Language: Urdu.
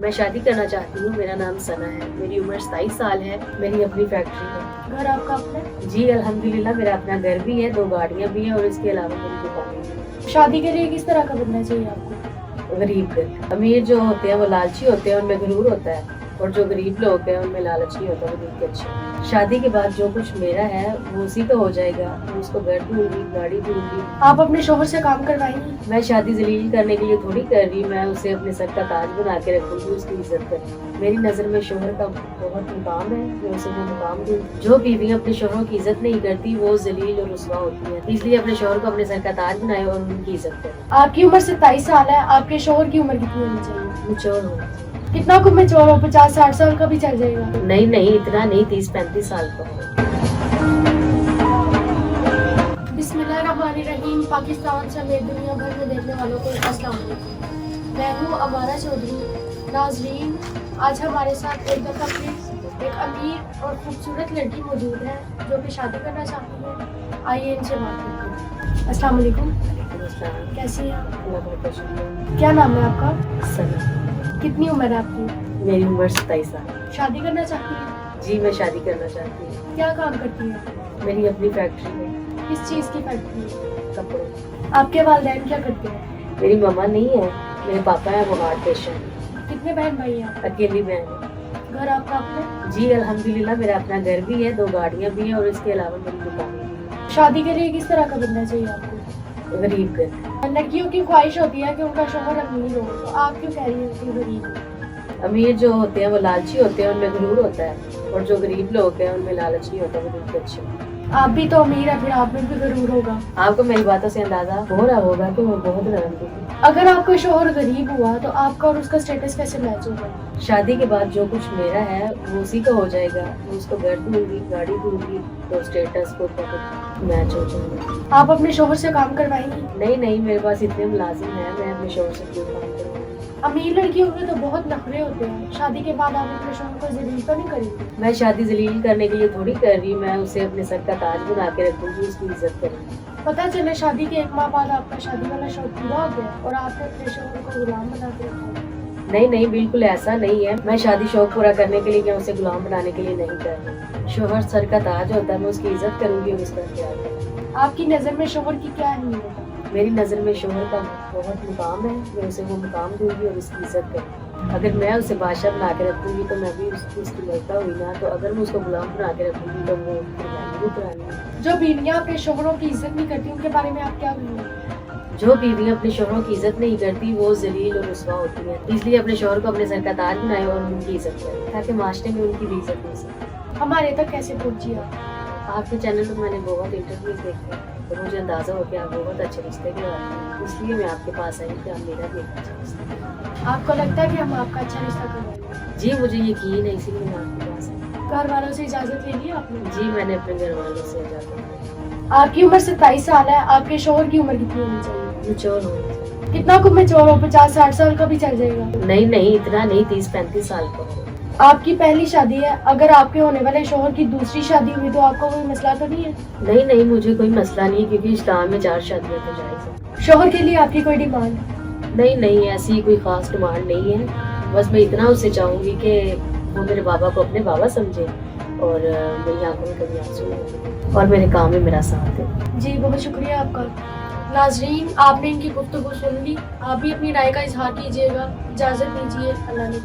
میں شادی کرنا چاہتی ہوں. میرا نام ثنا ہے. میری عمر 27 سال ہے. میری اپنی فیکٹری ہے. گھر آپ کا اپنا ہے؟ جی الحمدللہ میرا اپنا گھر بھی ہے, 2 گاڑیاں بھی ہیں اور اس کے علاوہ میری دکانیں بھی ہیں. شادی کے لیے کس طرح کا بننا چاہیے آپ کو؟ غریب گھر. امیر جو ہوتے ہیں وہ لالچی ہوتے ہیں, ان میں غرور ہوتا ہے, اور جو غریب لوگ ہیں ان میں لالچ نہیں ہوتا, وہ دل کے اچھے. شادی کے بعد جو کچھ میرا ہے وہ اسی کا ہو جائے گا. میں اس کو گھر دوں گی, گاڑی دوں گی. آپ اپنے شوہر سے کام کروائیں گی؟ میں شادی ذلیل کرنے کے لیے تھوڑی کر رہی, میں اسے اپنے سر کا تاج بنا کے رکھوں گی, اس کی عزت کروں گی. میری نظر میں شوہر کا بہت مقام ہے, میں اسے وہ مقام دوں. جو بیویاں اپنے شوہروں کی عزت نہیں کرتی وہ ذلیل اور رسوا ہوتی ہیں, اس لیے اپنے شوہر کو اپنے سر کا تاج بنائے اور ان کی عزت کرے. آپ کی عمر 27 سال ہے, آپ کے شوہر کی عمر کتنی ہونی چاہیے؟ میچور ہو. کتنا کم میچور ہو؟ 50-60 سال کا بھی چل جائے گا؟ نہیں اتنا نہیں, 30-35 سال کا ہو. بسم اللہ الرحمن الرحیم. پاکستان سمیت دنیا بھر میں دیکھنے والوں کو السلام علیکم. میں ہوں امارہ چودھری. ناظرین, آج ہمارے ساتھ ایک دفعہ پھر ایک امیر اور خوبصورت لڑکی موجود ہے جو کہ شادی کرنا چاہتی ہے. آئیے ان سے بات کرتے ہیں. السلام علیکم. کیسی ہیں آپ؟ اللہ بہت بہت شکریہ. کیا نام ہے آپ کا؟ ثنا. کتنی عمر ہے آپ کی؟ میری عمر 27 سال. شادی کرنا چاہتی ہیں؟ جی میں شادی کرنا چاہتی ہوں. کیا کام کرتی ہیں؟ میری اپنی فیکٹری ہے. کس چیز کی فیکٹری ہے؟ کپڑوں. آپ کے والدین کیا کرتے ہیں؟ میری ماما نہیں ہے, میرے پاپا ہیں, وہ ہارٹ پیشنٹ ہیں. کتنے بہن بھائی ہیں آپ؟ اکیلی بہن ہے. گھر آپ کا اپنا ہے؟ جی الحمدللہ میرا اپنا گھر بھی ہے, 2 گاڑیاں بھی ہیں اور اس کے علاوہ میری دکانیں بھی ہیں. شادی کے لیے کس طرح کا بننا چاہیے آپ کو؟ غریب گھر. لڑکیوں کی خواہش ہوتی ہے کہ ان کا شوہر امیر ہو, تو آپ کیوں کہہ رہی ہیں کہ غریب ہو؟ امیر جو ہوتے ہیں وہ لالچی ہوتے ہیں, ان میں غرور ہوتا ہے, اور جو غریب لوگ ہیں ان میں لالچ نہیں ہوتا, وہ دل کے اچھے. آپ بھی تو امیر ہیں, پھر آپ میں بھی غرور ہوگا. آپ کو میری باتوں سے اندازہ ہو رہا ہوگا کہ میں بہت نرم ہوں. اگر آپ کا شوہر غریب ہوا تو آپ کا اور اس کا اسٹیٹس کیسے میچ ہوگا؟ شادی کے بعد جو کچھ میرا ہے وہ اسی کا ہو جائے گا. میں اس کو گھر دوں گی, گاڑی دوں گی, تو اسٹیٹس کو میچ ہو جائے گا. آپ اپنے شوہر سے کام کروائیں گی؟ نہیں میرے پاس اتنے ملازم ہیں, میں اپنے شوہر سے کیوں کام کروں. امیر لڑکیوں میں تو بہت نخرے ہوتے ہیں. شادی کے بعد آپ اپنے شوہر کو ذلیل تو نہیں کریں گے؟ میں شادی ذلیل کرنے کے لیے تھوڑی کر رہی, میں اسے اپنے سر کا تاج بنا کے رکھوں گی, اس کی عزت کروں گی. پتہ چلے شادی کے 1 ماہ بعد آپ کا شادی والا شوق پورا ہو گیا اور آپ نے اپنے شوہر کو غلام بنا کے رکھا. نہیں بالکل ایسا نہیں ہے. میں شادی شوق پورا کرنے کے لیے یا اسے غلام بنانے کے لیے نہیں کر رہی. شوہر سر کا تاج ہوتا ہے, میں اس کی عزت کروں گی اور اس کا خیال کروں گی. آپ کی نظر میں شوہر کی کیا اہمیت ہے؟ میری نظر میں شوہر کا بہت مقام ہے, میں اسے وہ مقام دوں گی اور اس کی عزت کروں گی. اگر میں اسے بادشاہ بنا کے رکھوں گی تو میں بھی اس کی مرتا ہوئی نا, تو اگر میں اس کو غلام بنا کے رکھوں گی تو وہ بھی پرانی. جو بیویاں اپنے شوہروں کی عزت نہیں کرتی ان کے بارے میں آپ کیا کہیں گے؟ جو بیویاں اپنے شوہروں کی عزت نہیں کرتی وہ ذلیل اور رسوا ہوتی ہیں, اس لیے اپنے شوہر کو اپنے سر کا تاج بنائے اور ان کی عزت کرے, تاکہ معاشرے میں ان کی بھی عزت ہو سکے. ہمارے تک کیسے پہنچی آپ؟ آپ کے چینل پر میں نے بہت انٹرویوز دیکھے ہیں, تو مجھے اندازہ ہو کہ آپ بہت اچھے رشتے کے واقع ہیں, اس لیے میں آپ کے پاس آئی کہ آپ میرا بھی ایک اچھا رشتہ ہے. آپ کو لگتا ہے کہ ہم آپ کا اچھا رشتہ کروائیں گے؟ جی مجھے یقین ہے, اسی لیے میں آپ کے پاس آئی. گھر والوں سے اجازت لے لی آپ نے؟ جی میں نے اپنے گھر والوں سے اجازت لی. آپ کی عمر 27 سال ہے, آپ کے شوہر کی عمر کتنی ہونی چاہیے؟ میچور ہو. کتنا کم میچور ہو? 50-60 سال کا بھی چل جائے گا؟ نہیں اتنا نہیں, 30-35 سال کا ہو. آپ کی پہلی شادی ہے, اگر آپ کے ہونے والے شوہر کی دوسری شادی ہوئی تو آپ کو کوئی مسئلہ تو نہیں ہے؟ نہیں مجھے کوئی مسئلہ نہیں ہے, کیونکہ اسلام میں 4 شادیاں تو جائز ہیں. شوہر کے لیے آپ کی کوئی ڈیمانڈ؟ نہیں ایسی کوئی خاص ڈیمانڈ نہیں ہے. بس میں اتنا اس سے چاہوں گی کہ وہ میرے بابا کو اپنے بابا سمجھے, اور میری آنکھوں میں کبھی آنسو نہ ہو, اور میرے کام میں میرا ساتھ دے. جی بہت شکریہ آپ کا. ناظرین, آپ نے ان کی گفتگو سن لی, آپ بھی اپنی رائے کا اظہار کیجیے گا. اجازت دیجیے, اللہ نے